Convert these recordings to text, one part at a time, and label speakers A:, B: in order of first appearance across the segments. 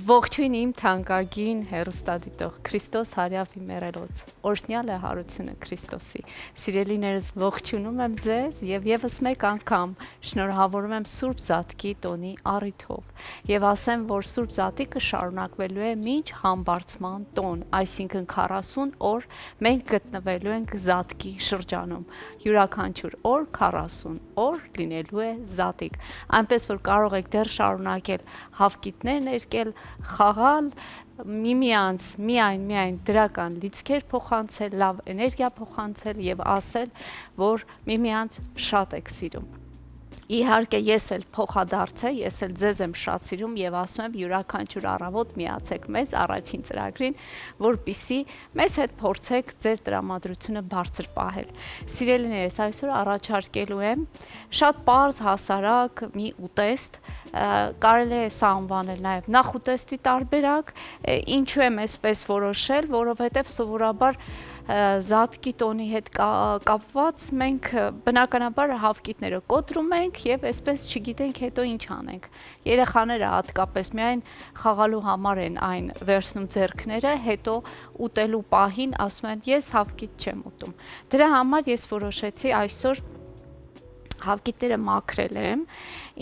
A: Ողջույն իմ թանկագին հեռուստադիտող Քրիստոս հարյավի մեռելոց, օրհնյալ է հարությունը Քրիստոսի, սիրելիներս ողջունում եմ ձեզ և ևս մեկ անգամ շնորհավորում եմ Սուրբ Զատկի տոնի առիթով և ասեմ, որ Սուրբ Զատիկը շարունակվելու է մինչ Համբարձման տոն, այսինքն 40 օր մենք գտնվելու ենք Զատկի շրջանում, յուրաքանչյուր օր 40 օր լինելու է Զատիկ, այնպես որ կարող եք դեռ շարունակել հավկիթներ ներկել, խաղալ, միմյանց միայն դրական լիցքեր փոխանցել, լավ էներգիա փոխանցել և ասել, որ միմյանց շատ եք սիրում։ Իհարկե ես էլ փոխադարձ ես էլ ձեզ եմ շատ սիրում եւ ասում եմ յուրաքանչյուր առավոտ միացեք մեզ առաջին ծրագրին, որպիսի մեզ հետ փորձեք ձեր տրամադրությունը բարձր պահել։ Սիրելիներս, այսօր առաջարկելու եմ շատ պարզ հասարակ մի ուտեստ, կարելի է սա անվանել նաեւ նախուտեստի տարբերակ, ինչու եմ այսպես որոշել, որովհետեւ սովորաբար Զատկի տոնի հետ կապված մենք բնականաբար հավկիթները կոտրում ենք եւ այսպես չգիտենք հետո ինչ անենք։ Երեխաները հատկապես միայն խաղալու համար են այն վերցնում ձեռքները, հետո ուտելու պահին ասում են ես հավկիթ չեմ ուտում։ Դրա համար ես որոշեցի այսօր հավկիթները մաքրել եմ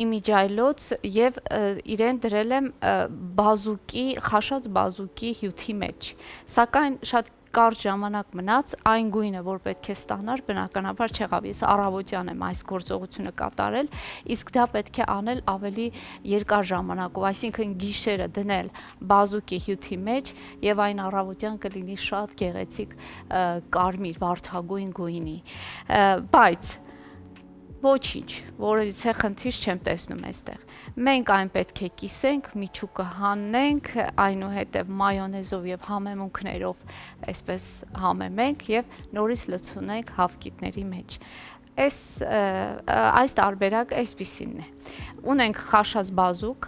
A: իմիջայլոց եւ իրեն դրել եմ խաշած բազուկի հյութի մեջ, սակայն շատ կարճ ժամանակ մնաց այն գույնը, որ պետք է ստանար, բնականաբար չեղավ, ես առավոտյան եմ այս գործողությունը կատարել, իսկ դա պետք է անել ավելի երկար ժամանակով, այսինքն գիշերը դնել բազուկի հյութի մեջ եւ այն առավոտյան կլինի շատ գեղեցիկ կարմիր վարդագույն գույնի, բայց ոչինչ, որովհետեւ խնդիր չեմ տեսնում այստեղ։ Մենք այն պետք է կիսենք, միջուկը հանենք, այնուհետև մայոնեզով եւ համեմունքներով այսպես համեմենք եւ նորից լցունենք հավկիթների մեջ։ Այս տարբերակը այսպիսինն է։ Ունենք խաշած բազուկ,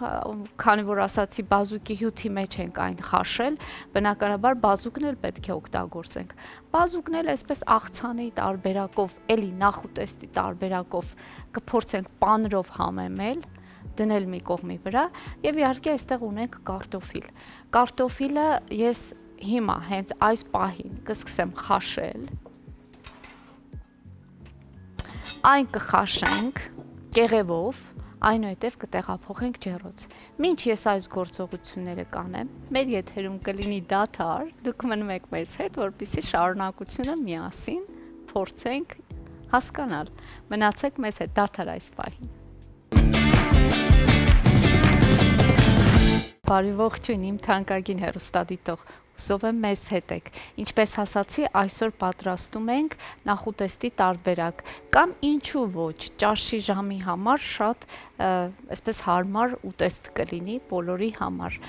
A: քանի որ ասացի բազուկի հյութի մեջ ենք այն խաշել, բնականաբար բազուկն էլ պետք է օգտագործենք։ Բազուկն էլ այսպես աղցանի տարբերակով, էլի նախուտեստի տարբերակով կփորձենք պանրով համեմել, դնել մի կողմի վրա եւ իհարկե այստեղ ունենք կարտոֆիլ։ Կարտոֆիլը ես հիմա հենց այս պահին կսկսեմ խաշել։ Այն կխաշենք կեղևով, այնուհետև կտեղափոխենք ջեռոց։ Մինչ ես այս գործողությունները կանեմ, մեր եթերում կլինի դադար, դուք մնում եք մեզ հետ, որպեսզի շարունակությունը միասին փորձենք հասկանալ։ Մնացեք մեզ հետ, դադար այս պահին։ Բարի ողջույն իմ թանկագին հեռուստադիտող, հուսով եմ մեզ հետ եք։ Ինչպես ասացի, այսօր պատրաստում ենք նախուտեստի տարբերակ կամ ինչու ոչ, ճաշի ժամի համար շատ այսպես հարմար ուտեստ կլինի բոլորի համար։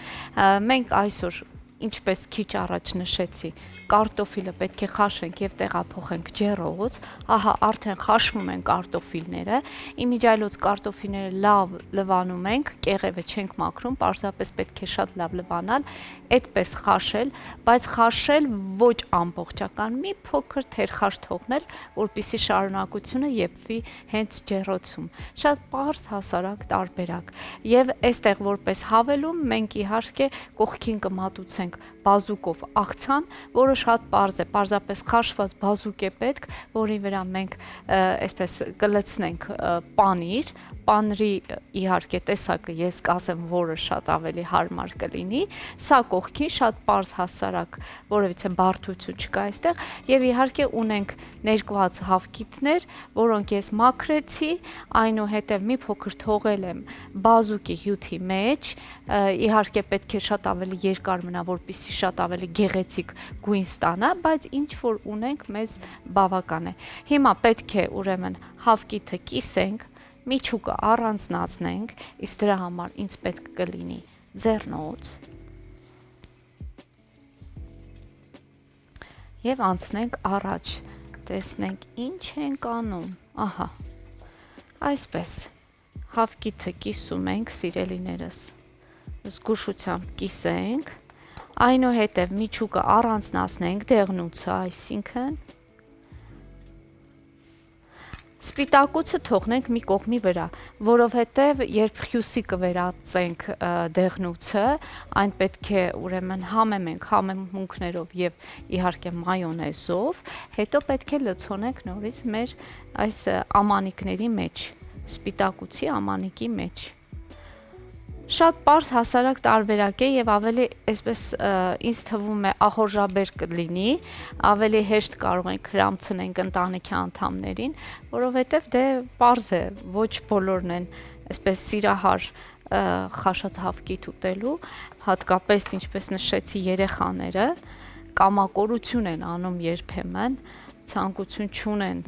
A: Մենք այսօր ինչպես քիչ առաջ նշեցի, կարտոֆիլը պետք է խաշենք եւ տեղափոխենք ջեռոց, ահա արդեն խաշվում են կարտոֆիլները, իմիջայլոց կարտոֆիլները լավ լվանում ենք, կեղևը չենք մաքրում, պարզապես պետք է շատ լավ լվանալ, այդպես խաշել, բայց խաշել ոչ ամբողջական, մի փոքր թերխաշ թողնել, որպեսզի շարունակությունը եփվի հենց ջեռոցում։ Շատ պարզ հասարակ տարբերակ։ Եվ այստեղ որպես հավելում մենք իհարկե կողքին կմատուցենք բազուկով աղցան, որը շատ պարզ է, պարզապես խաշված բազուկ է պետք, որի վրա մենք այսպես կլցնենք պանիր, պանրի իհարկե տեսակը ես կասեմ, որը շատ ավելի հարմար կլինի, սա կողքին շատ պարզ հասարակ, որովհետեւ բարդություն չկա այստեղ, եւ իհարկե ունենք ներկված հավկիթներ, որոնք ես մաքրեցի, այնուհետեւ մի փոքր թողել եմ բազուկի հյութի մեջ, իհարկե պետք է շատ ավելի երկար մնա, որպեսզի շատ ավելի գեղեցիկ գույն ստանա, բայց ինչ որ ունենք մեզ բավական է։ Հիմա պետք է ուրեմն հավկիթը կիսենք, միջուկը առանձնացնենք, իսկ դրա համար ինձ պետք կլինի ձեռնոց եւ անցնենք առաջ, տեսնենք ինչ ենք անում, ահա, այսպես, հավկիթը կիսում ենք, սիրելիներս, զգուշությամբ կիսենք, այնուհետև միջուկը առանձնացնենք դեղնուցը, այսինքն, Սպիտակուցը թողնենք մի կողմի վրա, որովհետև երբ հյուսի կվերածենք դեղնուցը, այն պետք է ուրեմն համեմենք համեմունքներով եւ իհարկե մայոնեզով, հետո պետք է լցոնենք նորից մեր այս ամանիկների մեջ, սպիտակուցի ամանիկի մեջ։ Շատ պարզ հասարակ տարբերակ է եւ ավելի այսպես ինձ թվում է ախորժաբեր կլինի, ավելի հեշտ կարող ենք հրամցնենք ընտանիքի անդամներին, որովհետեւ դե պարզ է, ոչ բոլորն են այսպես սիրահար խաշած հավկիթ ուտելու, հատկապես ինչպես նշեցի երեխաները կամակորություն են անում երբեմն, ցանկություն չունեն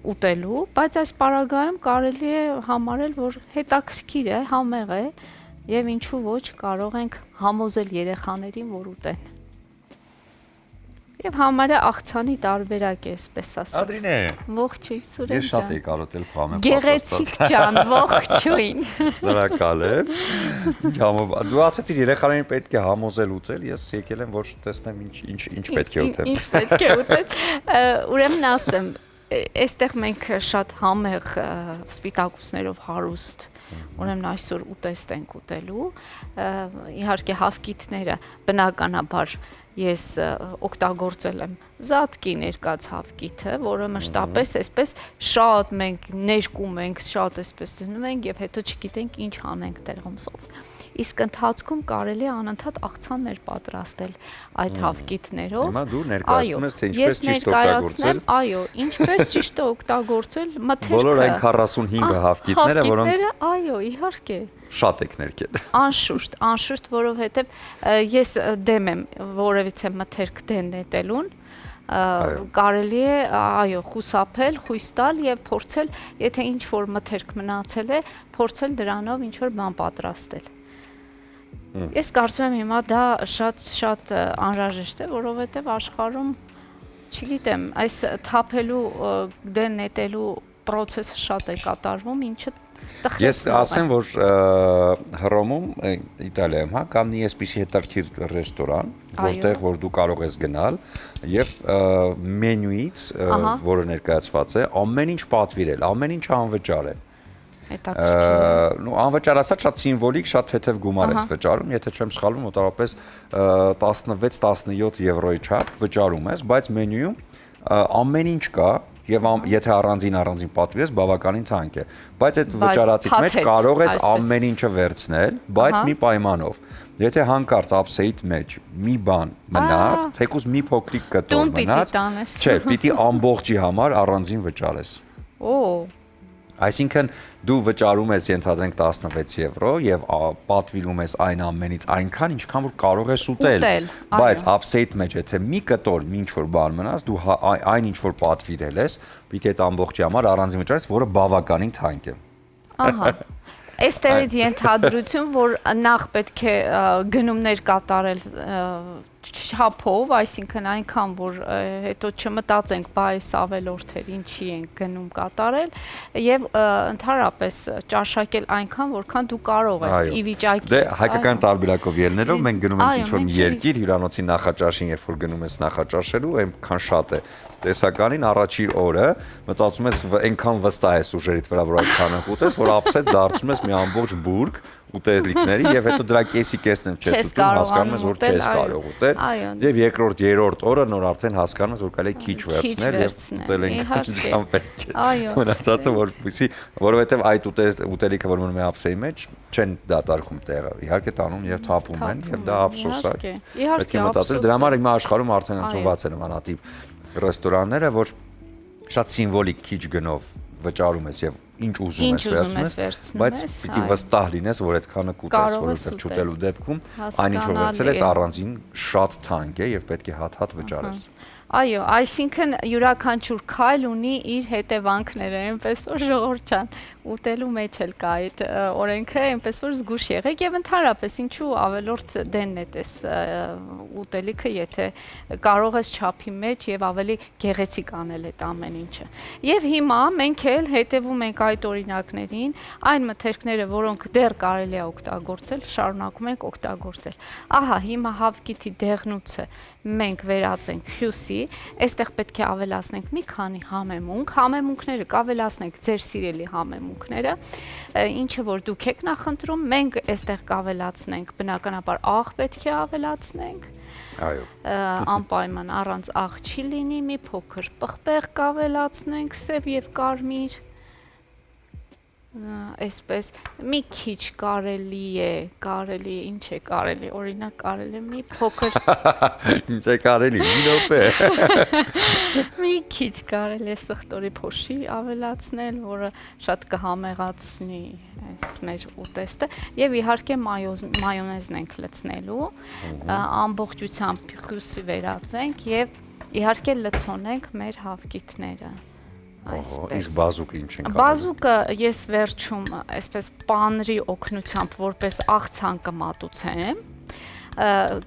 A: ուտելու, բայց այս պարագայում կարելի է համարել, որ հետաքրքիր է, համեղ է եւ ինչու ոչ կարող ենք համոզել երեխաներին, որ ուտեն։ Եվ համարյա աղցանի տարբերակ է, այսպես ասած։
B: Ադրինե։
A: Ողջույն, Սուրեն ջան։
B: Ես շատ եի կարոտել փամեմ։
A: Գեղեցիկ ջան, ողջույն։
B: Շնորհակալ եմ։ Դու ասացիր երեխաներին պետք է համոզել ուտել, ես եկել եմ որ տեսնեմ ինչ պետք է ուտեմ։
A: Ինչ պետք է ուտել։ Ուրեմն ասեմ, այստեղ մենք շատ համեղ սպիտակուցներով հարուստ, ուրեմն այսօր ուտեստ ենք ուտելու, իհարկե հավկիթները բնականաբար ես օգտագործել եմ զատկի ներկած հավկիթը, որը մշտապես այսպես շատ մենք ներկում ենք, շատ այսպես դնում ենք եւ հետո չգիտենք ինչ անենք տեղումսով։ Իսկ ընթացքում կարելի է անընդհատ աղցաններ պատրաստել այդ հավկիթներով։
B: Հիմա դու ներկայացնում ես թե ինչպես ճիշտ օգտագործել։
A: Այո, ինչպես ճիշտ օգտագործել մթերքը։
B: Բոլոր այն 45 հավկիթները, որոնք
A: այո, իհարկե
B: շատ եք ներկել։
A: Անշուշտ, որովհետև ես դեմ եմ որևիցե մթերք դեն նետելուն, կարելի է, այո, խուսափել, խույս տալ եւ փորձել, եթե ինչ որ մթերք մնացել է, փորձել դրանով ինչ որ բան պատրաստել։ Ես կարծում եմ հիմա դա շատ անհրաժեշտ է, որովհետև աշխարհում, չգիտեմ, այս թափելու դեն նետելու process-ը շատ է կատարվում, ինչը տխրեցնում է։
B: Ես ասեմ, որ Հռոմում, Իտալիայում, հա, կա մի այսպիսի հետաքրքիր ռեստորան, որտեղ որ դու կարող ես գնալ եւ մենյուից, որը ներկայացված է, ամեն ինչ պատվիրել, ամեն ինչ անվճար է։ Անվճար ասած շատ սիմվոլիկ, շատ թեթև գումար ես վճարում, եթե չեմ սխալվում, մոտավորապես 16-17 եվրոյի չափ վճարում ես, բայց մենյուում ամեն ինչ կա եւ եթե առանձին պատվիրես, բավականին թանկ է, բայց այդ վճարածից մեջ կարող ես ամեն ինչը վերցնել, բայց մի պայմանով։ Եթե հանկարծ ափսեիդ մեջ մի բան մնաց, թեկուզ մի փոքրիկ կտոր մնաց, չէ, պիտի ամբողջի համար առանձին վճարես։ Այսինքն դու վճարում ես ենթադրենք 16 եվրո եւ պատվիրում ես այն ամենից այնքան ինչքան որ կարող ես ուտել, բայց ափսեիդ մեջ եթե մի կտոր ինչ որ բան մնաց, դու այն ինչ որ պատվիրել ես, պիտի այդ ամբողջի համար առանձին վճարես, որը բավականին թանկ է։ Ահա։
A: Այստեղից ենթադրություն, որ նախ պետք է գնումներ կատարել չափով, այսինքն այնքան, որ հետո չմտածենք, բայց ավելորդեր ինչի ենք գնում կատարել եւ ընդհանրապես ճաշակել այնքան, որքան դու կարող ես ի վիճակի ես։
B: Դե հայկական տարբերակով ելնելով մենք գնում ենք ինչ-որ մի երկիր, հյուրանոցի նախաճաշին, երբ որ գնում ես նախաճաշելու, այնքան շատ է տեսականին առաջին օրը մտածում ես այնքան վստահ ես ուժերիդ վրա, որ այդքանը ուտես, որ ափսետ դարձում ես մի ամբողջ բուրգ ուտելիքների եւ հետո դրա կեսին չես ուտում, հասկանում ես որ չես կարող ուտել եւ երկրորդ, երրորդ օրը նոր արդեն հասկանում ես որ կարելի է քիչ վերցնել եւ ուտել այնքան ինչքան պետք է։ Մնացածը որովհետեւ այդ ուտելիքը որ մնում է ափսեի մեջ չեն դատարկում տեղը, իհարկե տանում եւ թափում են եւ դա ափսոս է։ Պետք է մտածել դրա համար հիմա աշխարհում արդեն ընդունված են նմանատիպ ռեստորանները, որ շատ սիմվոլիկ քիչ գնով վճարում ես եւ ինչ ուզում ես վերցնում, բայց պիտի վստահ լինես, որ այդքանը կուտես, որովհետեւ չուտելու դեպքում այն ինչ որ վերցել ես առանձին շատ թանկ է եւ պետք է հատ-հատ վճարես։
A: Այո, այսինքն յուրաքանչյուր քայլ ունի իր հետևանքները, այնպես որ ժողովուրդ ջան, ուտելու մեջ էլ կա այդ օրենքը, այնպես որ զգուշ եղեք եւ ընդհանրապես ինչու ավելորդ դենն է տես ուտելիքը, եթե կարող ես չափի մեջ եւ ավելի գեղեցիկ անել այդ ամեն ինչը։ Եւ հիմա մենք էլ հետեւում ենք այդ օրինակներին, այն մթերքները, որոնք դեռ կարելի է օգտագործել, շարունակում ենք օգտագործել։ Ահա, հիմա հավկիթի դեղնուցը մենք վերածենք հյուսի, այստեղ պետք է ավելացնենք մի քանի համեմունքները կավելացնենք ձեր սիրելի համեմունքները, ինչը որ դուք եք նախընտրում, մենք այստեղ կավելացնենք, բնականաբար աղ պետք է ավելացնենք,
B: այո,
A: անպայման առանց աղ չի լինի, մի փոքր պղպեղ կավելացնենք, սև եւ կարմիր, այսպես մի քիչ կարելի է, ինչ է կարելի, օրինակ կարելի է մի փոքր
B: ինչ է կարելի, մի րոպե
A: մի քիչ կարելի է սխտորի փոշի ավելացնել, որը շատ կհամեղացնի այս մեր ուտեստը եւ իհարկե մայոնեզն ենք լցնելու, ամբողջությամբ հյուսի վերածենք եւ իհարկե լցոնենք մեր հավկիթները։
B: Իսկ բազուկը ինչ ենք անում։
A: Բազուկը ես վերջում այսպես պանրի օգնությամբ որպես աղցան կմատուցեմ,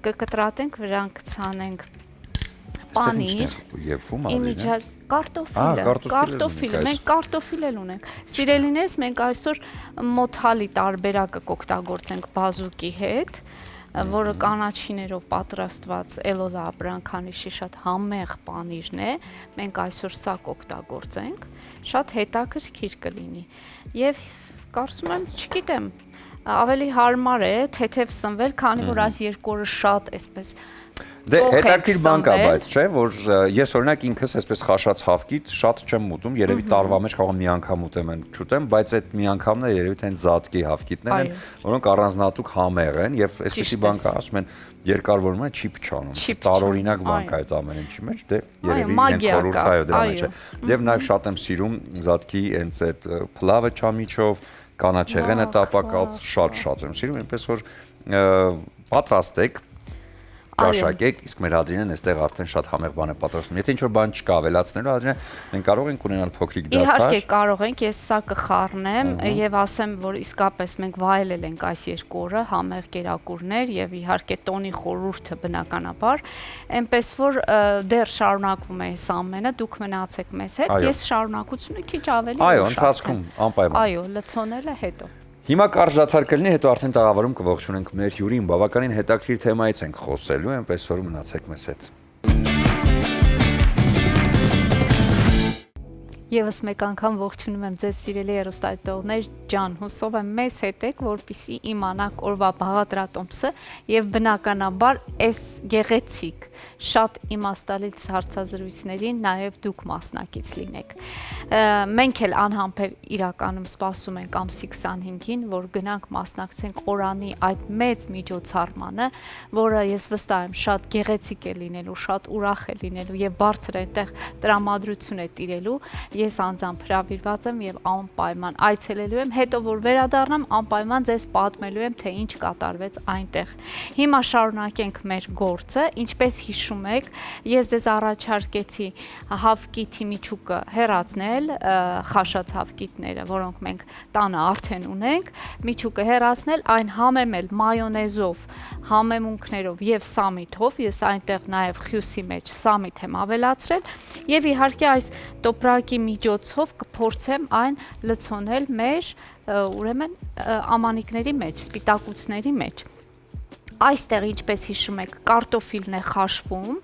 A: կկտրատենք, վրան կցանենք պանիր, կարտոֆիլը, մենք կարտոֆիլ էլ ունենք։ Սիրելիներս, մենք այսօր մոթալի տարբերակը կօգտագործենք բազուկի հետ, որը կանաչիներով պատրաստված Էլոդա Աբրանքանիշի շատ համեղ պանիրն է, մենք այսօր սա կօգտագործենք, շատ հետաքրքիր կլինի։ Եվ կարծում եմ, չգիտեմ, ավելի հարմար է թեթև սնվել, քանի որ այս երկու օրը շատ այսպես
B: Դե հետաքրքիր բան կա, բայց չէ, որ ես օրինակ ինքս այսպես խաշած հավկիթ շատ չեմ ուտում, երևի տարվա մեջ կարող եմ մի անգամ ուտեմ, չուտեմ, բայց այդ մի անգամները երևի թե զատկի հավկիթներ են, որոնք առանձնահատուկ համեղ են եւ այսպեսի բան կա, ասում են երկարվորում է չի փչանում։ Տարօրինակ բան կա այդ ամեն ինչի մեջ, դե երևի հենց խորհուրդ այո դրա մեջ է։ Եվ նաեւ շատ եմ սիրում զատկի հենց այդ փլավը չամիչով, կանաչեղենը տապակած, շատ եմ սիրում, այնպես որ պատրաստեք Կաշակեք, իսկ մեր Ադրինեն այստեղ արդեն շատ համեղ բան է պատրաստում։ Եթե ինչ-որ բան չկա ավելացնելու, Ադրինե, մենք կարող ենք ունենալ փոքրիկ դադար։
A: Իհարկե կարող ենք, ես սա կխառնեմ եւ ասեմ, որ իսկապես մենք վայելել ենք այս երկու օրը համեղ կերակուրներ եւ իհարկե տոնի խորհուրդը բնականաբար, այնպես որ դեռ շարունակվում է այս ամենը, դուք մնացեք մեզ հետ, ես շարունակությունը քիչ ավելի
B: Այո, ընթացքում անպայման։
A: Այո, լցոնելը հետո
B: Հիմա կարճ դադար կլինի, հետո արդեն տաղավարում կողջունենք մեր հյուրին, բավականին հետաքրքիր թեմայից ենք խոսելու, այնպես որ մնացեք մեզ հետ։
A: Եվս մեկ անգամ ողջունում եմ ձեզ սիրելի հեռուստադիտողներ ջան, հուսով եմ մեզ հետ եք, որպեսզի իմանաք օրվա բաղադրատոմսը եւ բնականաբար այս գեղեցիկ շատ իմաստալից հարցազրույցներին նաեւ դուք մասնակից լինեք։ Մենք էլ անհամբեր իրականում սպասում ենք ամսի 25-ին, որ գնանք մասնակցենք Օրանի այդ մեծ միջոցառմանը, որը ես վստահ եմ շատ գեղեցիկ է լինելու, շատ ուրախ է լինելու եւ բարձր այնտեղ տրամադրություն է տիրելու։ Ես անձամբ հրավիրված եմ եւ անպայման այցելելու եմ, հետո որ վերադառնամ անպայման ձեզ պատմելու եմ, թե ինչ կատարվեց այնտեղ։ Հիմա շարունակենք մեր գործը, ինչպես հիշում եք, ես ձեզ առաջարկեցի հավկիթի միջուկը հեռացնել, խաշած հավկիթները, որոնք մենք տանը արդեն ունենք, միջուկը հեռացնել, այն համեմել մայոնեզով, համեմունքներով եւ սամիթով, ես այնտեղ նաեւ խյուսի մեջ սամիթ եմ ավելացրել եւ իհարկե այս տոպրակի միջոցով կփորձեմ այն լցոնել մեր ուրեմն ամանիկների մեջ, սպիտակուցների մեջ։ Այստեղ ինչպես հիշում եք, կարտոֆիլն է խաշվում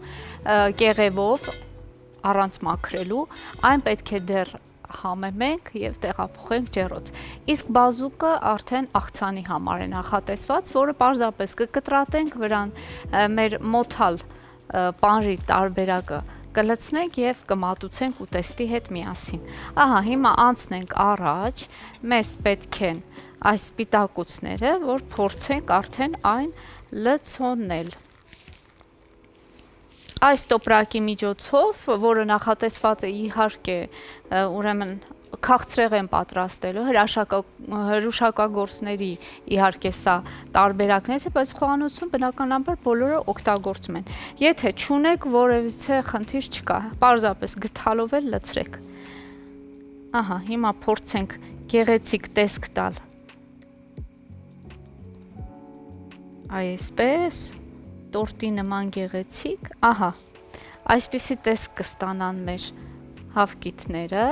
A: կեղևով առանց մաքրելու, այն պետք է դեռ համեմենք եւ տեղափոխենք ջեռոց։ Իսկ բազուկը արդեն աղցանի համար է նախատեսված, որը պարզապես կկտրատենք վրան մեր մոթալ պանրի տարբերակը կլցնենք եւ կմատուցենք ուտեստի հետ միասին։ Ահա, հիմա անցնենք առաջ, մեզ պետք են այս սպիտակուցները, որ փորձենք արդեն այն լցոնել։ Այս տոպրակի միջոցով, որը նախատեսված է իհարկե, ուրեմն քաղցրեղ են պատրաստելու, հրուշակագործների իհարկե սա տարբերակներից է, բայց խոհանոցում բնականաբար բոլորը օգտագործում են։ Եթե չունեք, որևիցե խնդիր չկա, պարզապես գթալով էլ լցրեք։ Ահա, հիմա փորձենք գեղեցիկ տեսք տալ։ Այսպես, տորտի նման գեղեցիկ, ահա, այսպիսի տեսք կստանան մեր հավկիթները,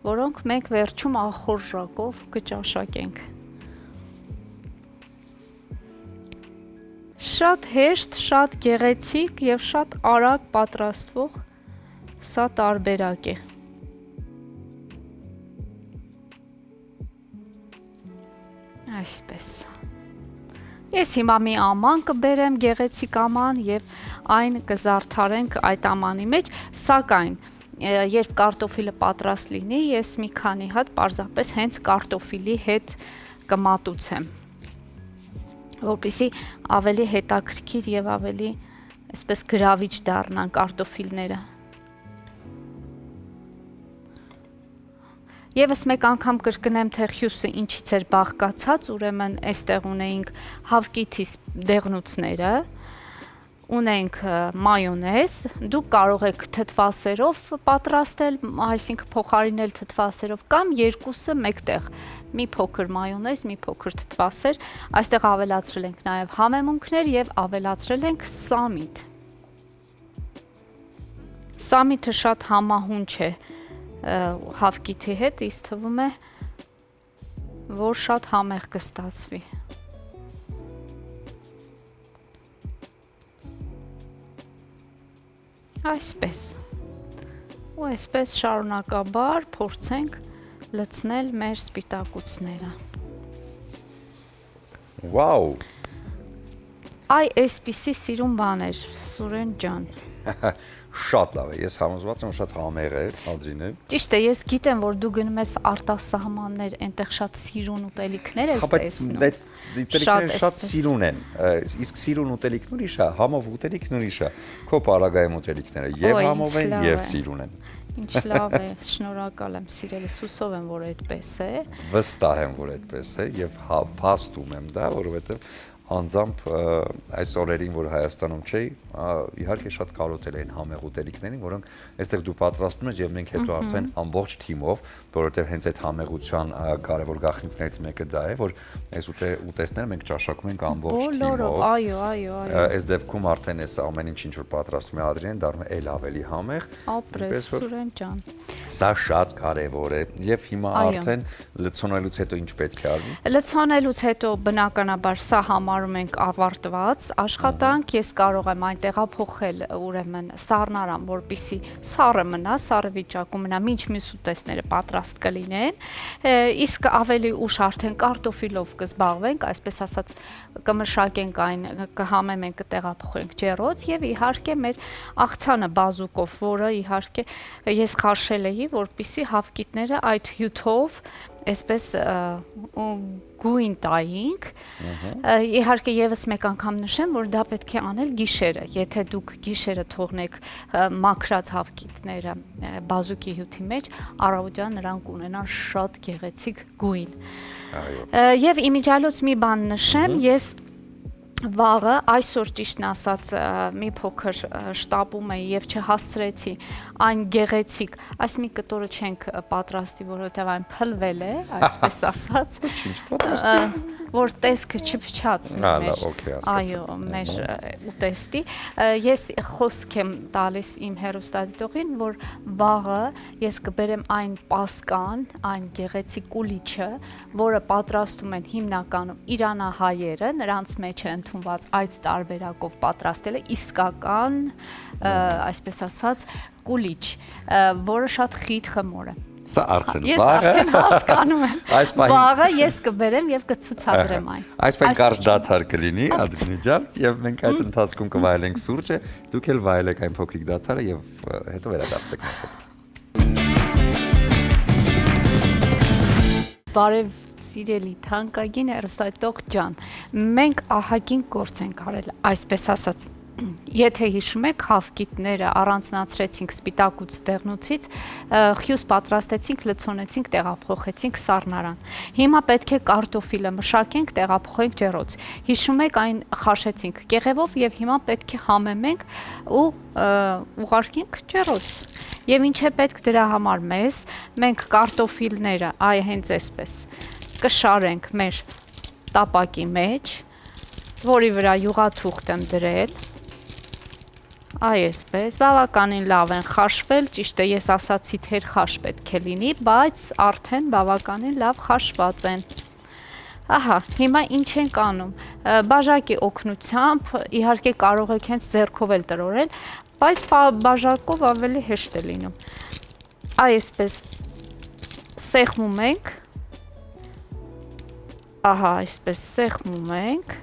A: որոնք մենք վերջում ախորժակով կճաշակենք։ Շատ հեշտ, շատ գեղեցիկ և շատ արագ պատրաստվող սա տարբերակ է։ Այսպես։ Ես հիմա մի աման կբերեմ, գեղեցիկ աման և այն կզարդարենք այդ ամանի մեջ, սակայն երբ կարտոֆիլը պատրաստ լինի, ես մի քանի հատ պարզապես հենց կարտոֆիլի հետ կմատուցեմ, որպեսզի ավելի հետաքրքիր և ավելի այսպես գրավիչ դառնան կարտոֆիլները։ Եվս մեկ անգամ կրկնեմ, թե հյուսը ինչից էր բաղկացած, ուրեմն այստեղ ունեինք հավկիթի դեղնուցները, ունենք մայոնեզ, դուք կարող եք թթվասերով պատրաստել, այսինքն փոխարինել թթվասերով կամ երկուսը մեկտեղ, մի փոքր մայոնեզ, մի փոքր թթվասեր, այստեղ ավելացրել ենք նաև համեմունքներ և ավելացրել ենք սամիտ։ Սամիթը շատ համահունչ է հավկիթի հետ, ինձ թվում է, որ շատ համեղ կստացվի։ Այսպես, ու այսպես շարունակաբար փորձենք լցնել մեր սպիտակուցները։
B: Վաու։
A: Այ այսպիսի սիրուն բան էր, Սուրեն ջան։
B: Շատ լավ է, ես համոզված եմ շատ համեղ է, Ալջինե։
A: Ճիշտ է, ես գիտեմ, որ դու գնում ես արտասահմաններ, այնտեղ շատ սիրուն ուտելիքներ ես տեսնում։
B: Ուտելիքները շատ սիրուն են, իսկ սիրուն ուտելիքն ուրիշ է, համով ուտելիքն ուրիշ է, քո պարագայում ուտելիքները և համով են, և սիրուն են։
A: Ինչ լավ է, շնորհակալ եմ, սիրելիս, հուսով եմ, որ այդպես է։
B: Վստահ եմ, որ այդպես է, և փաստում եմ դա, որովհետև անձամբ այս օրերին, որ Հայաստանում չէի, իհարկե շատ կարոտել էին համեղ ուտելիքներին, որոնք այստեղ դու պատրաստում ես և մենք հետո արդեն ամբողջ թիմով, որովհետև հենց այդ համեղության կարևոր գաղտնիքներից մեկը դա է, որ այս ուտեստները մենք ճաշակում ենք ամբողջ թիմով։
A: Այո։
B: Այս դեպքում արդեն այս ամեն ինչ որ պատրաստում է Ադրիեն, դառնում է էլ ավելի համեղ։
A: Ապրես, Սուրեն ջան։
B: Սա շատ կարևոր է և հիմա արդեն լցոնելուց հետո ինչ պետք է արվի։
A: Լցոնելուց հետո բնականաբար սա համարում ենք ավարտված աշխատանք, ես կարող եմ այն տեղափոխել ուրեմն սառնարան, որպեսզի սառը մնա, սառը վիճակում մնա, մինչ մյուս ուտեստները պատրաստ կլինեն, իսկ ավելի ուշ արդեն կարտոֆիլով կզբաղվենք, այսպես ասած կմշակենք այն, կհամեմենք, կտեղափոխենք ջեռոց և իհարկե մեր աղցանը բազուկով, որը իհարկե ես խարշել էի, որպեսզի հավկիթները այդ հյութով այսպես գույն տայինք, իհարկե եվս մեկ անգամ նշեմ, որ դա պետք է անել գիշերը, եթե դուք գիշերը թողնեք մաքրած հավկիթները բազուկի հյութի մեջ, առավոտյան նրանք ունենան շատ գեղեցիկ գույն։ Եվ իմիջիալոց մի բան նշեմ, ես վաղը, այսօր ճիշտն ասած մի փոքր շտապում էի և չհասցրեցի այն գեղեցիկ, այս մի կտորը չենք պատրաստի, որովհետև այն փլվել է, այսպես ասած, որ տեսքը չփչացնի մեր ուտեստի։ Ես խոսք եմ տալիս իմ հեռուստադիտողին, որ վաղը ես կբերեմ այն պասկան, այն գեղեցիկ կուլիչը, որը պատրաստում են հիմնականում իրանահայերը, նրանց մեջ է ընդունված այդ տարբերակով պատրաստել է իսկական, այսպես ասած, կուլիչ, որը շատ խիտ խմոր է։
B: Սա արդեն
A: ես արդեն հասկանում եմ, վաղը ես կբերեմ և կցուցադրեմ այն։
B: Այսպես կարճ դադար կլինի, Ադրինե ջան, և մենք այդ ընթացքում կվայելենք սուրճը, դուք էլ վայելեք այն փոքրիկ դադարը և հետո վերադարձեք մեզ հետ։
A: Բարև սիրելի թանկագին հեռուստադիտող ջան, մենք ահագին գործ ենք արել, այսպես ասած, եթե հիշում եք, հավկիթները առանձնացրեցինք սպիտակուց դեղնուցից, խյուս պատրաստեցինք, լցոնեցինք, տեղափոխեցինք սառնարան։ Հիմա պետք է կարտոֆիլը մշակենք, տեղափոխենք ջեռոց։ Հիշում եք, այն խաշեցինք կեղևով և հիմա պետք է համեմենք ու ուղարկենք ջեռոց։ Եվ ինչ է պետք դրա համար մեզ, մենք կարտոֆիլները, այ հենց այսպես, կշարենք մեր տապակի մեջ, որի վրա յուղաթուղթ եմ դրել, այ այսպես, բավականին լավ են խաշվել, ճիշտ է, ես ասացի թեր խաշ պետք է լինի, բայց արդեն բավականին լավ խաշված են։ Ահա, հիմա ինչ ենք անում, բաժակի օգնությամբ, իհարկե կարող եք հենց ձեռքով էլ տրորել, բայց բաժակով ավելի հեշտ է լինում։ Այ այսպես սեղմում ենք, ահա, այսպես սեղմում ենք,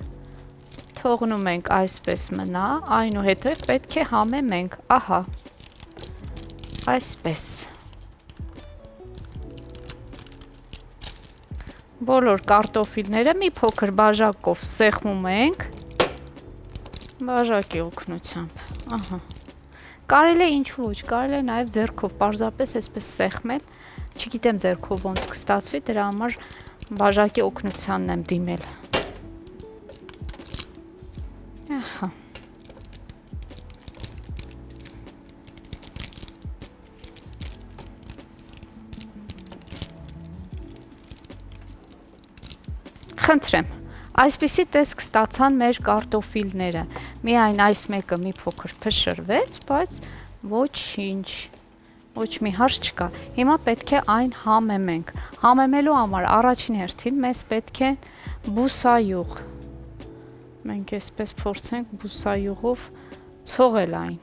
A: թողնում ենք այսպես մնա, այնուհետև պետք է համեմենք, ահա, այսպես։ Բոլոր կարտոֆիլները մի փոքր բաժակով սեղմում ենք, բաժակի օգնությամբ, ահա։ Կարելի է ինչու ոչ, կարելի է նաև ձեռքով պարզապես այսպես սեղմել, չգիտեմ ձեռքով ոնց կստացվի, դրա համար բաժակի օգնությանն եմ դիմել։ Ահա։ Խնդրեմ, այսպիսի տեսք ստացան մեր կարտոֆիլները, միայն այս մեկը մի փոքր փշրվեց, բայց ոչինչ, ոչ մի հարց չկա, հիմա պետք է այն համեմենք, համեմելու համար առաջին հերթին մեզ պետք է բուսայուղ, մենք այսպես փորձենք բուսայուղով ցողել այն,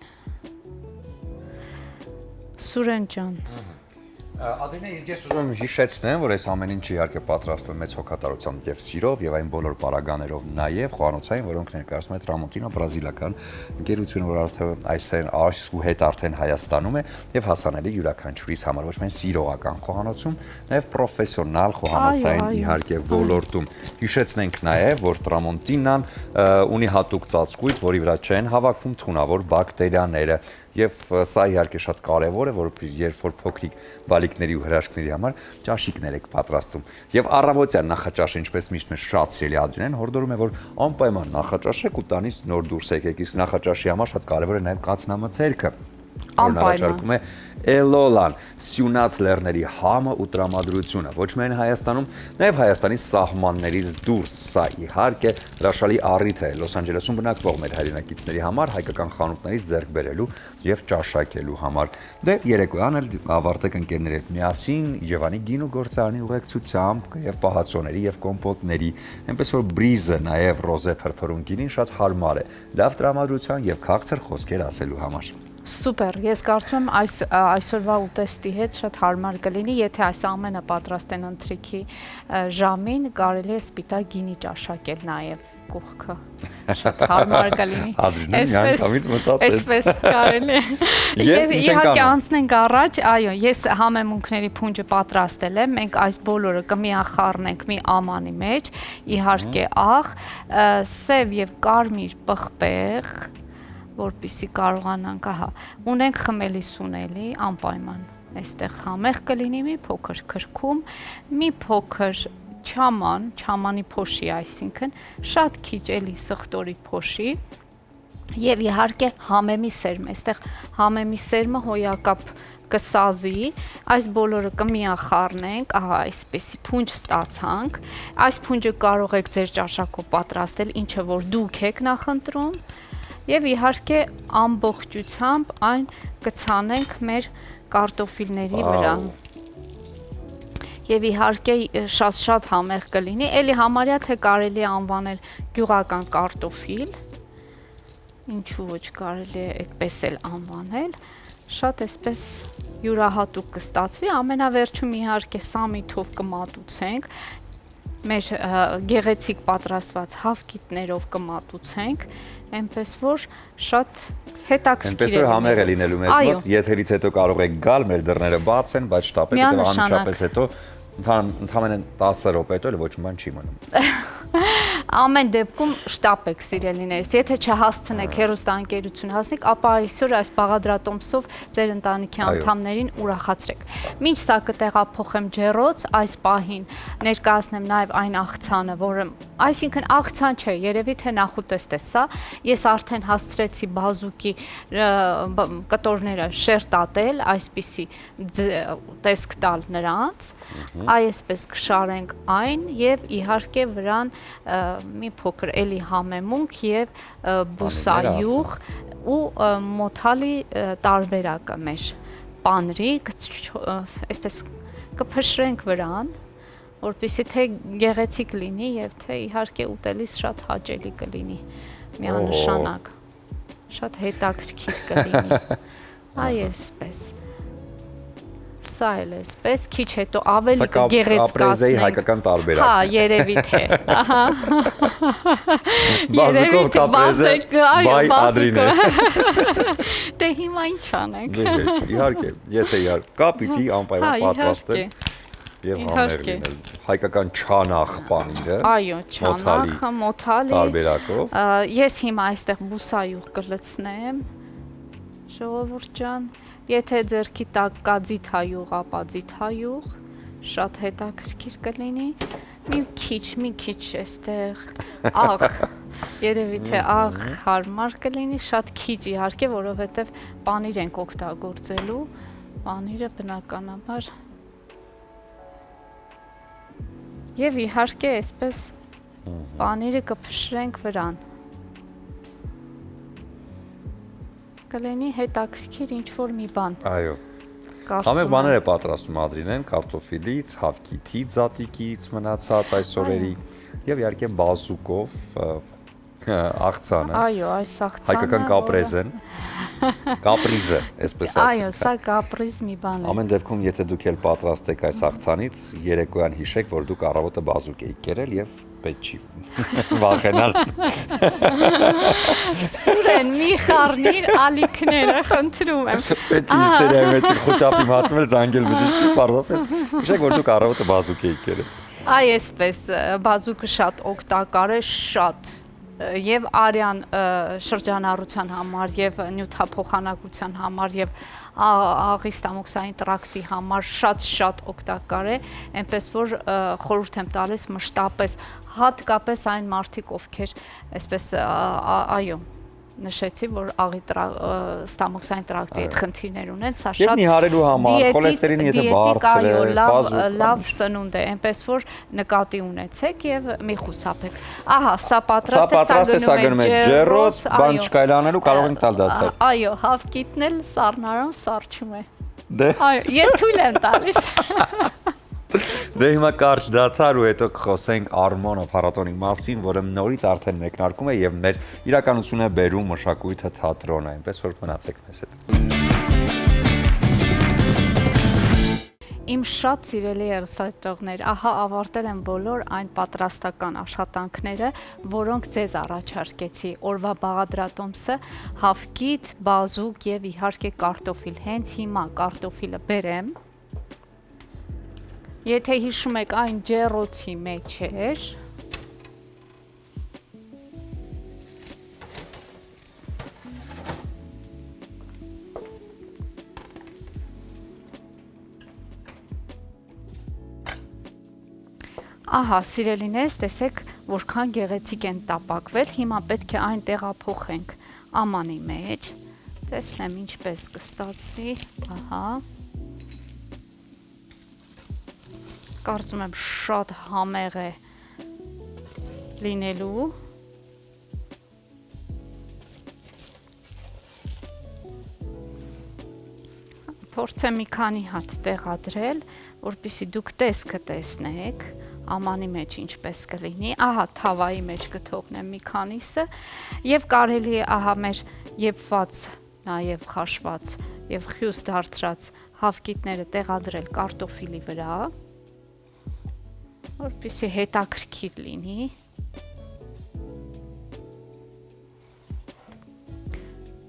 A: Սուրեն ջան,
B: Ադրինե, իսկ ես ուզում եմ հիշեցնեմ, որ այս ամեն ինչը իհարկե պատրաստվում է մեծ հոգատարությամբ եւ սիրով եւ այն բոլոր պարագաներով նաեւ խոհանոցային, որոնք ներկայացնում է Tramontina բրազիլական ընկերությունը, որ արդեն այսու հետ արդեն Հայաստանում է եւ հասանելի յուրաքանչյուրիս համար ոչ միայն սիրողական խոհանոցում, նաեւ պրոֆեսիոնալ խոհանոցային իհարկե ոլորտում։ Հիշեցնենք նաեւ, որ Tramontina-ն ունի հատուկ ծածկույթ, որի վրա չեն հավաքվում թունավոր բակտերիաները Եվ սա իհարկե շատ կարևոր է, որովհետեւ երբ որ փոքրիկ բալիկների ու հրաշքների համար ճաշիկներ եք պատրաստում։ Եվ առավոտյան նախաճաշը, ինչպես միշտ մեր շատ սիրելի Ադրինեն հորդորում է, որ անպայման նախաճաշեք ու տանից նոր դուրս եկեք։ Իսկ նախաճաշի համար շատ կարևոր է նաև կաթնամթերքը։ Առաջարկում է Էլոլան, Սյունած լեռների համը ու տրամադրությունը, ոչ միայն Հայաստանում, նաև Հայաստանի սահմաններից դուրս, սա իհարկե հրաշալի առիթ է Լոս Անջելեսում բնակվող մեր հայրենակիցների համար հայկական խանութներից ձեռք բերելու եւ ճաշակելու համար։ Դե երեկոյան էլ ավարտեք ընկերների հետ միասին Իջևանի գինու գործարանի ուղեկցությամբ եւ պահածոների եւ կոմպոտների, այնպես որ բրիզը նաեւ ռոզե փրփրուն գինին շատ հարմար է, լավ տրամադրության եւ քաղցր խոսքեր ասելու համար։
A: Սուպեր, ես կարծում եմ այսօրվա ուտեստի հետ շատ հարմար կլինի, եթե այս ամենը պատրաստեն ընթրիքի ժամին, կարելի է սպիտակ գինի ճաշակել նաև կողքը, շատ հարմար կլինի։
B: Ադրինեն միանգամից մտածեց։
A: Այսպես կարելի է։ Եվ իհարկե անցնենք առաջ, այո, ես համեմունքների փունջը պատրաստել եմ, մենք այս բոլորը կմիախառնենք մի ամանի մեջ, իհարկե աղ, սև եւ կարմիր պղպեղ, որպեսզի կարողանանք, ահա, ունենք խմելի սունելի, անպայման, այստեղ համեղ կլինի մի փոքր քրքում, մի փոքր չամանի փոշի, այսինքն շատ քիչ էլի սխտորի փոշի եւ իհարկե համեմի սերմ, այստեղ համեմի սերմը հոյակապ կսազի, այս բոլորը կմիախառնենք, ահա այսպեսի փունջ ստացանք, այս փունջը կարող եք ձեր ճաշակով պատրաստել, ինչը որ դուք եք նախընտրում Եվ իհարկե ամբողջությամբ այն կցանենք մեր կարտոֆիլների վրա։ Եվ իհարկե շատ համեղ կլինի, էլի համարյա թե կարելի է անվանել գյուղական կարտոֆիլ, ինչու ոչ կարելի է այդպես էլ անվանել, շատ այսպես յուրահատուկ կստացվի, ամենավերջում իհարկե սամիթով կմատուցենք, մեր գեղեցիկ պատրաստված հավկիթներով կմատուցենք, այնպես որ շատ հետաքրքիր է։
B: Այնպես որ համեղ է լինելու մեզ մոտ, եթերից հետո կարող եք գալ, մեր դռները բաց են, բայց շտապեք, հետո անմիջապես հետո ընդհանրապես 10 րոպե հետո էլ ոչ մի բան չի մնում։
A: Ամեն դեպքում շտապեք սիրելիներս, եթե չհասցնեք հեռուստաընկերություն հասնեք, ապա այսօր այս բաղադրատոմսով ձեր ընտանիքի անդամներին ուրախացրեք։ Մինչ սա կտեղափոխեմ ջեռոց, այս պահին ներկայացնեմ նաև այն աղցանը, որը, այսինքն աղցան չէ, երևի թե նախուտեստ է սա, ես արդեն հասցրեցի բազուկի կտորները շերտատել, այսպիսի տեսք տալ նրանց, այսպես կշարենք այն եւ իհարկե վրան մի փոքր էլի համեմունք եւ բուսայուղ ու մոթալի տարբերակը մեր պանրի, այսպես կփշրենք վրան, որպեսզի թե գեղեցիկ լինի եւ թե իհարկե ուտելիս շատ հաճելի կլինի, միանշանակ, շատ հետաքրքիր կլինի, այսպես, սա էլ էսպես, քիչ հետո ավելի կգեղեցկացնենք,
B: կապրեզեի հայկական տարբերակ,
A: հա, երևի թե,
B: բազուկով կապրեզը, բայ Ադրին է,
A: դե հիմա ինչ անենք,
B: իհարկե, եթե կա պիտի անպայման պատրաստել, եւ համեղ լինել, հայկական չանախ պանիրը,
A: այո, չանախը, մոթալի
B: տարբերակով,
A: ես հիմա այստեղ բուսայուղ կլցնեմ, ժողովուրդ ջան, եթե ձեռքի տակ կա ձիթայուղ, ապա ձիթայուղ, շատ հետաքրքիր կլինի, մի քիչ այստեղ աղ, երևի թե աղ հարմար կլինի, շատ քիչ իհարկե, որովհետև պանիր ենք օգտագործելու, պանիրը բնականաբար Եվ իհարկե այսպես պանիրը կփշրենք վրան, կլինի հետաքրքիր ինչ-որ մի բան,
B: այո, համեղ բաներ է պատրաստում Ադրինեն, կարտոֆիլից, հավկիթից, զատիկից մնացած այս օրերի և իհարկե բազուկով աղցանը,
A: այո, այս աղցանը,
B: հայկական կապրեզեն, կապրիզը, այսպես ասենք,
A: այո, սա կապրիզ մի բան է,
B: ամեն դեպքում եթե դուք էլ պատրաստեք այս աղցանից, երեկոյան հիշեք, որ դուք առավոտը բազուկ էիք կերել և պետք չի վախենալ։
A: Սուրեն, մի խառնիր ալիքները, խնդրում եմ։
B: Պետք չի հիստերիայի մեջ խոճապի մատնել, զանգել բժշկի, պարզապես հիշեք, որ դուք առավոտը բազուկ էիք կերել։
A: Այ այսպես, բազուկը շատ օգտակար է, շատ եւ արյան շրջանառության համար եւ նյութափոխանակության համար եւ աղի ստամոքսային տրակտի համար շատ օգտակար է, այնպես որ խորհուրդ եմ տալիս մշտապես հատկապես այն մարդիկ, ովքեր այսպես այո նշեցի, որ աղի ստամոքսային տրակտի հետ խնդիրներ ունեն, սա շատ
B: նիհարելու համար, խոլեստերինի եթե բարձր է,
A: լավ սնունդ է, այնպես որ նկատի ունեցեք եւ մի խուսափեք։ Ահա, սա պատրաստ է,
B: սա գնում է ջեռոց, բան չկա էլ անելու, կարող ենք տալ դադար։
A: Այո, հավկիթն էլ սառնարան սառչում է։ Այո, ես թույլ եմ տալիս։
B: Դե հիմա կարճ դադար ու հետո կխոսենք Արմոնո փառատոնի մասին, որը նորից արդեն մեկնարկում է եւ մեր իրականություն է բերում մշակույթը թատրոնը, այնպես որ մնացեք մեզ հետ։
A: Իմ շատ սիրելի երուսաղեմցիներ, ահա ավարտել եմ բոլոր այն պատրաստական աշխատանքները, որոնք ձեզ առաջարկեցի։ Օրվա բաղադրատոմսը, հավկիթ, բազուկ եւ իհարկե կարտոֆիլ։ Հենց հիմա կարտոֆիլը բերեմ։ Եթե հիշում եք, այն ջեռոցի մեջ էր։ Ահա, սիրելիներս, տեսեք, որքան գեղեցիկ են տապակվել, հիմա պետք է այն տեղափոխենք ամանի մեջ, տեսնեմ ինչպես կստացվի, ահա, կարծում եմ շատ համեղ է լինելու, փորձեմ մի քանի հատ տեղադրել, որպեսզի դուք տեսքը տեսնեք, ամանի մեջ ինչպես կլինի, ահա թավայի մեջ կթողնեմ մի քանիսը եւ կարելի է ահա մեր եփված, նաեւ խաշված եւ խյուս դարձրած հավկիթները տեղադրել կարտոֆիլի վրա, որպեսզի հետաքրքիր լինի։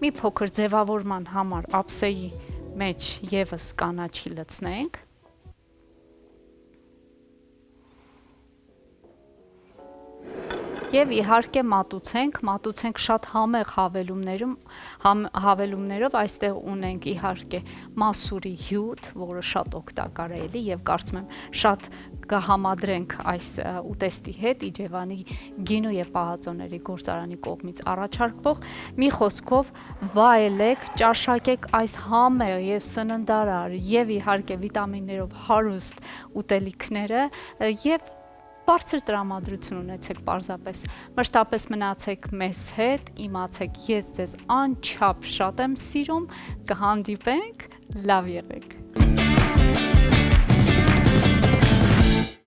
A: Մի փոքր ձևավորման համար ափսեի մեջ եւս կանաչի լցնենք։ Եվ իհարկե մատուցենք շատ համեղ հավելումներով, այստեղ ունենք իհարկե մասուրի հյութ, որը շատ օգտակար է էլի եւ կարծում եմ շատ կհամադրենք այս ուտեստի հետ Իջևանի գինու եւ պահածոների գործարանի կողմից առաջարկվող մի խոսքով վայելեք, ճաշակեք այս համեղ եւ սննդարար եւ իհարկե վիտամիններով հարուստ ուտելիքները եւ բարձր տրամադրություն ունեցեք պարզապես, մշտապես մնացեք մեզ հետ, իմացեք ես ձեզ անչափ շատ եմ սիրում, կհանդիպենք, լավ եղեք։